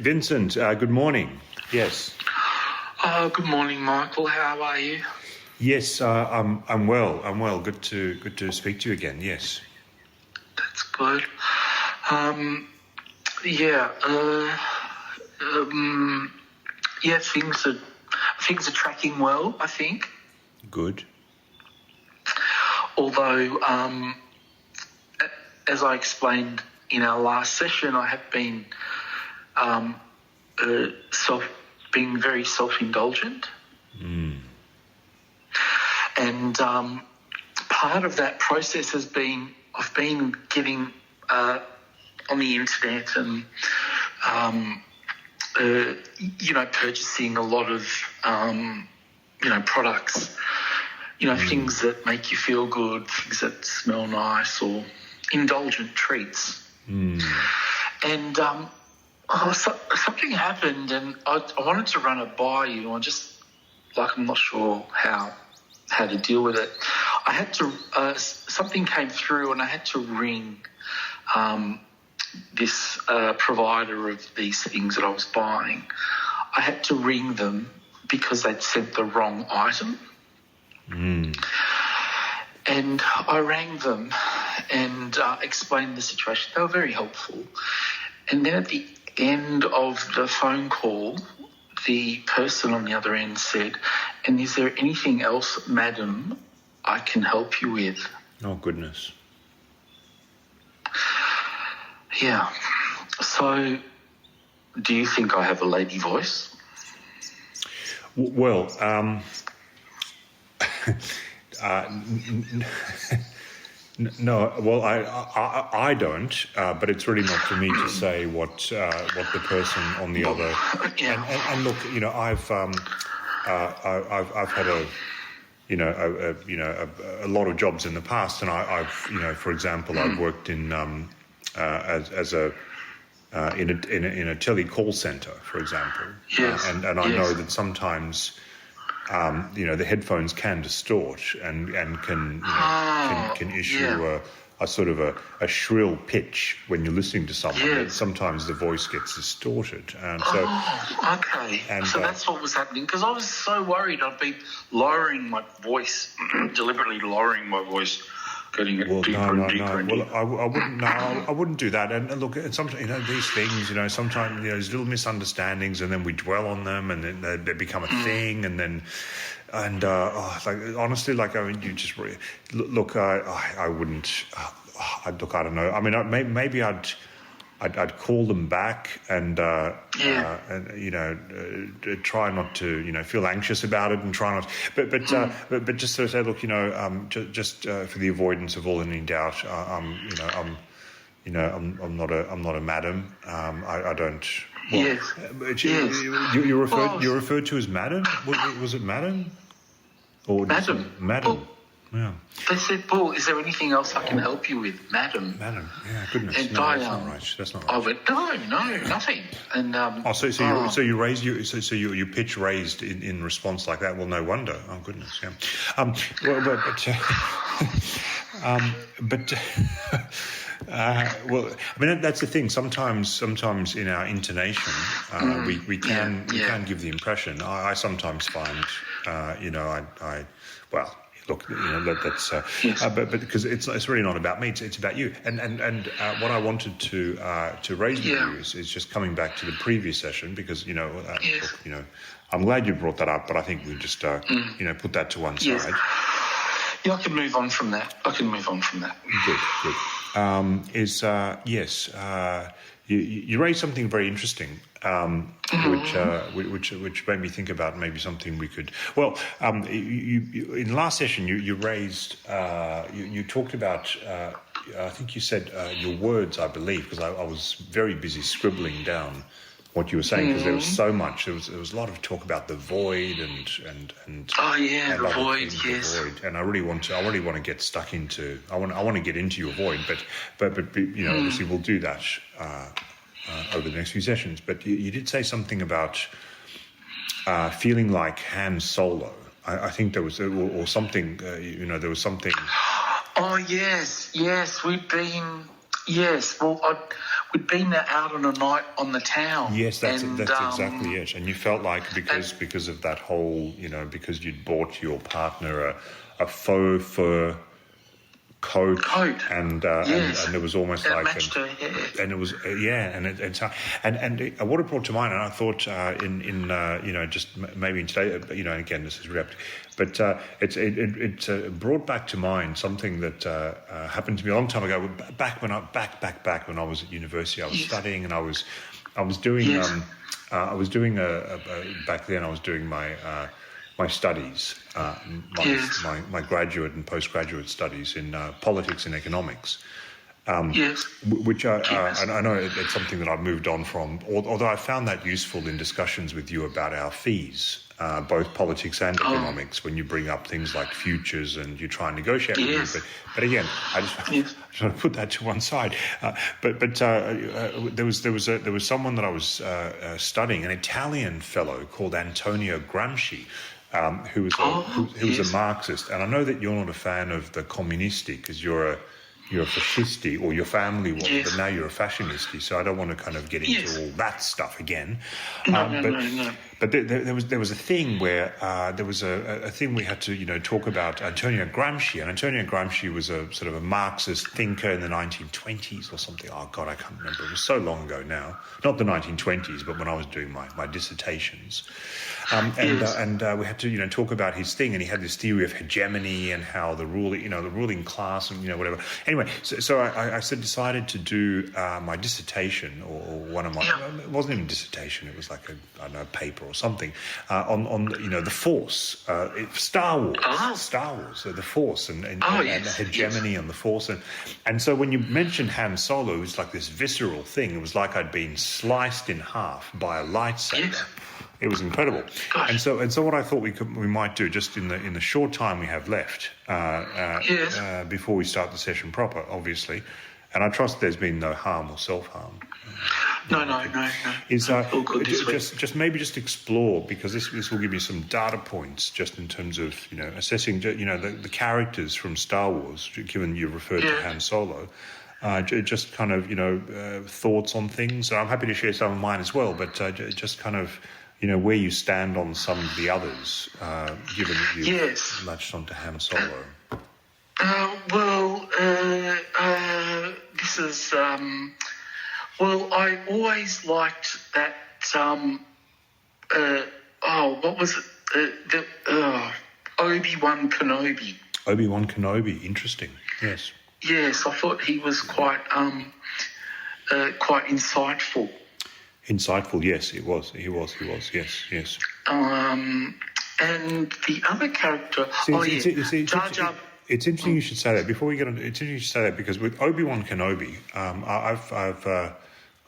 Vincent, good morning. Yes. Good morning, Michael. How are you? Yes, I'm well. I'm well. Good to speak to you again. Yes. That's good. Things are tracking well, I think. Good. Although, as I explained in our last session, I have been being very self-indulgent. And part of that process has been I've been getting on the internet and purchasing a lot of products, things that make you feel good, things that smell nice, or indulgent treats. And something happened, and I wanted to run it by you. I'm not sure how to deal with it. I had to something came through, and I had to ring this provider of these things that I was buying. I had to ring them because they'd sent the wrong item. And I rang them and explained the situation. They were very helpful. And then at the end of the phone call, the person on the other end said, "And is there anything else, madam, I can help you with?" Oh, goodness. Yeah. So, do you think I have a lady voice? Well, no. Well, I don't. But it's really not for me to say what the person on the other. Yeah. And look, I've had a lot of jobs in the past, and I've for example, I've worked in as a in a tele call center, for example. Yes. And I know that sometimes the headphones can distort and can issue a sort of a shrill pitch when you're listening to someone. Yes. That sometimes the voice gets distorted. Okay. And, so that's what was happening, because I was so worried. I'd been lowering my voice, deliberately lowering my voice, getting it deeper and deeper. Well, I wouldn't do that. And look, sometimes these things, sometimes there's little misunderstandings, and then we dwell on them, and then they become a thing, and then. And honestly, you just look. I wouldn't. Look, I don't know. I mean, maybe I'd call them back and try not to feel anxious about it and try not. But just sort of say, look, just for the avoidance of all any doubt, I'm not a madam. I don't. Well, Yes. You referred to as madam? Was it madam? Or madam. Madam. Well, yeah. They said, "Paul, is there anything else I can help you with, madam?" Madam. Yeah. Goodness. And No, that's not right. That's not right. I went, no, nothing. And so you raised your pitch raised in response like that. Well, no wonder. Oh goodness. Yeah. Well, I mean, that's the thing. Sometimes in our intonation, we can give the impression. I sometimes find, look, that's. Yes. But because it's really not about me. It's about you. And what I wanted to raise with you is just coming back to the previous session, because Yes. look, I'm glad you brought that up, but I think we just put that to one Yes. side. Yeah, I can move on from that. Good. You raised something very interesting, which made me think about maybe something we could. Well, you in the last session you raised you talked about. I think you said your words, I believe, because I was very busy scribbling down what you were saying, because there was so much. There was a lot of talk about the void and the void, yes. The void. And I really want to get stuck into. I want to get into your void, but obviously we'll do that over the next few sessions. But you did say something about feeling like Han Solo. I think there was, or something. There was something. Oh yes, we'd been out on a night on the town. Yes, that's exactly it. And you felt like because of that whole, because you'd bought your partner a faux fur coat. And there was almost it like matched her hair. And it was and what it brought to mind, and I thought just maybe in today, again this is wrapped, but it brought back to mind something that happened to me a long time ago. Back when I was at university, I was studying, and I was doing back then I was doing my studies, my graduate and postgraduate studies in politics and economics, which I know it's something that I've moved on from, although I found that useful in discussions with you about our fees, both politics and economics, when you bring up things like futures and you try and negotiate with me. But again, I just want to put that to one side. But there was someone that I was studying, an Italian fellow called Antonio Gramsci, who was a Marxist, and I know that you're not a fan of the comunisti because you're a fascisti, or your family was, but now you're a fascisti. So I don't want to kind of get into all that stuff again. No. But there was a thing where there was a thing we had to talk about Antonio Gramsci, and Antonio Gramsci was a sort of a Marxist thinker in the 1920s or something. Oh God, I can't remember. It was so long ago now. Not the 1920s, but when I was doing my dissertations. And we had to talk about his thing, and he had this theory of hegemony and how the ruling class and whatever. Anyway, so I decided to do my dissertation, or one of my it wasn't even a dissertation, it was like a paper or something on the Force, Star Wars, the Force and the hegemony and the Force, and so when you mentioned Han Solo, it was like this visceral thing. It was like I'd been sliced in half by a lightsaber. Yes. It was incredible. Gosh. And so what I thought we might do, just in the short time we have left, before we start the session proper, obviously, and I trust there's been no harm or self-harm. No. Is all good just explore, because this will give you some data points just in terms of assessing the characters from Star Wars, given you referred to Han Solo. Just kind of thoughts on things. I'm happy to share some of mine as well, but just kind of where you stand on some of the others, given that you've latched onto Han Solo. This is I always liked that. What was it? Obi-Wan Kenobi. Obi-Wan Kenobi, interesting. Yes. Yes, I thought he was quite insightful. Insightful, yes, he was. Yes. And the other character, Jar Jar. It's interesting you should say that. Before we get on, it's interesting you should say that, because with Obi-Wan Kenobi,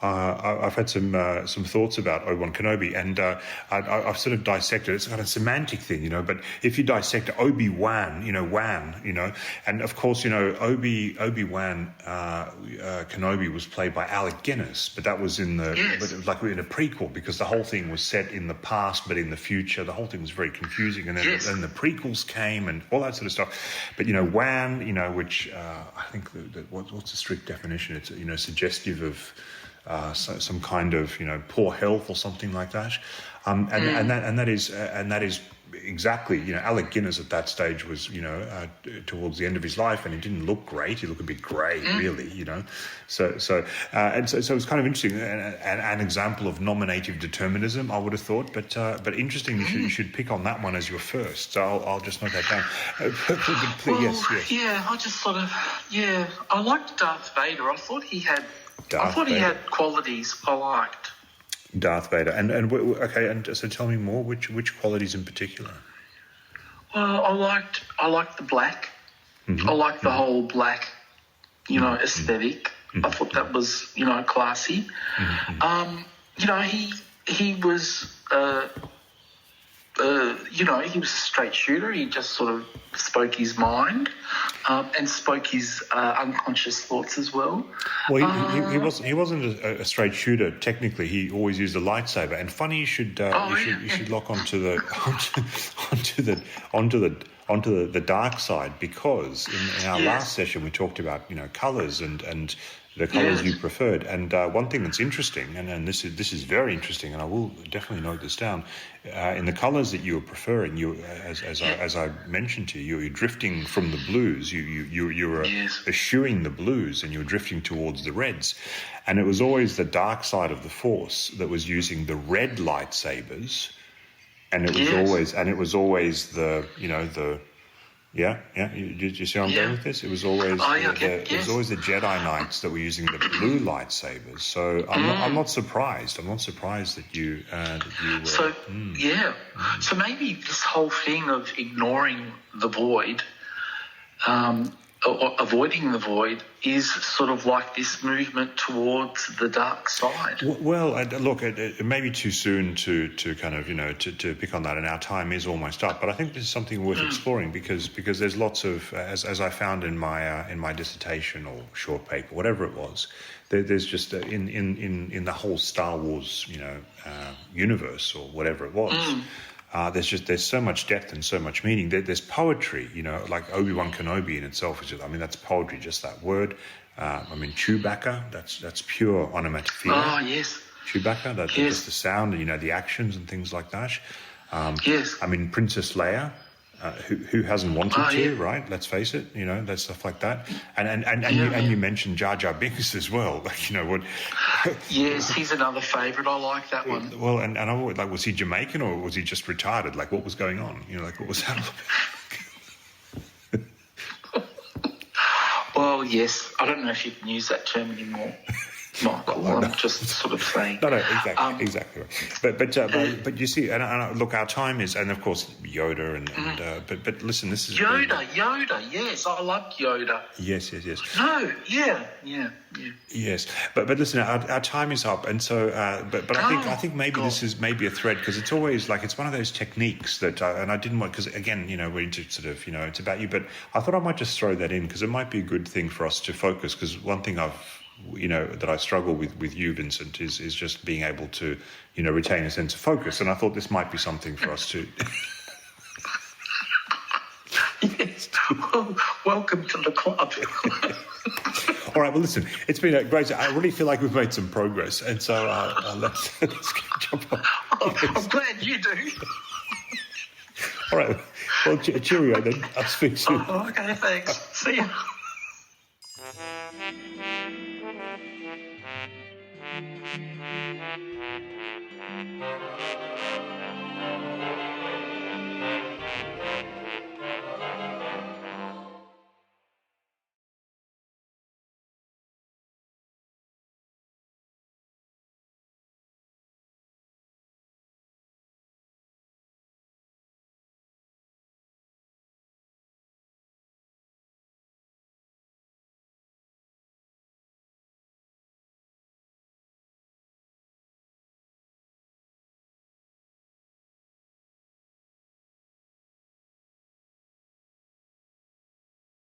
I've had some thoughts about Obi-Wan Kenobi, and I've sort of dissected. It's kind of a semantic thing, but if you dissect Obi-Wan, and of course, Obi-Wan Kenobi was played by Alec Guinness, but that was but it was like in a prequel, because the whole thing was set in the past but in the future. The whole thing was very confusing, and then the prequels came and all that sort of stuff. But Wan, which I think what's the strict definition? It's suggestive of some kind of poor health or something like that, and that is exactly Alec Guinness at that stage was towards the end of his life, and he didn't look great. He looked a bit grey, really, So it's kind of interesting, an example of nominative determinism, I would have thought, but interesting. You should pick on that one as your first. So I'll just note that down. Yes. Yeah, I just sort of I liked Darth Vader. I thought he had qualities I liked. Darth Vader, and so tell me more. Which qualities in particular? Well, I liked the black. Mm-hmm. I liked the whole black, aesthetic. Mm-hmm. I thought that was classy. Mm-hmm. He was he was a straight shooter. He just sort of spoke his mind. and spoke his unconscious thoughts as well. Well, he wasn't a straight shooter. Technically, he always used a lightsaber. And funny, you should lock onto the dark side, because in our last session we talked about colours and the colours you preferred. And one thing that's interesting, and this is very interesting, and I will definitely note this down. In the colours that you were preferring, as I mentioned to you, you're drifting from the blues. You were eschewing the blues, and you were drifting towards the reds. And it was always the dark side of the Force that was using the red lightsabers, and it was always the Did you see where I'm going with this? It was always it was always the Jedi Knights that were using the blue lightsabers. So I'm not surprised. I'm not surprised that you were. So So maybe this whole thing of ignoring the void, or avoiding the void, is sort of like this movement towards the dark side. Well, look, it may be too soon to kind of to pick on that, and our time is almost up. But I think this is something worth exploring because there's lots of, as I found in my dissertation or short paper, whatever it was, there's just in the whole Star Wars universe or whatever it was. There's so much depth and so much meaning. There's poetry, like Obi-Wan Kenobi in itself. That's poetry, just that word. Chewbacca, that's pure onomatopoeia. Oh, yes. Chewbacca, that's just the sound, the actions and things like that. Yes. Princess Leia, who hasn't wanted to, right? Let's face it, that stuff like that. And you mentioned Jar Jar Binks as well. What? Yes, he's another favourite. I like that one. Well, and I always, was he Jamaican or was he just retarded? What was going on? What was that? Well, yes. I don't know if you can use that term anymore, Michael. I'm just sort of saying. No, exactly right. But you see, and look, our time is, and of course Yoda, but listen, this is Yoda. Yes, I like Yoda. Yes. No, yeah. Yes, but listen, our time is up, and so but I think maybe this is maybe a thread, because it's always it's one of those techniques that and I didn't want, because again we're into sort of it's about you, but I thought I might just throw that in because it might be a good thing for us to focus, because one thing that I struggle with you, Vincent, is just being able to retain a sense of focus, and I thought this might be something for us to. Yes. Well, welcome to the club. All right. Well, listen, it's been great. I really feel like we've made some progress, and so let's jump on. I'm glad you do. All right. Well, cheerio then. I'll speak soon. Okay. Thanks. See ya.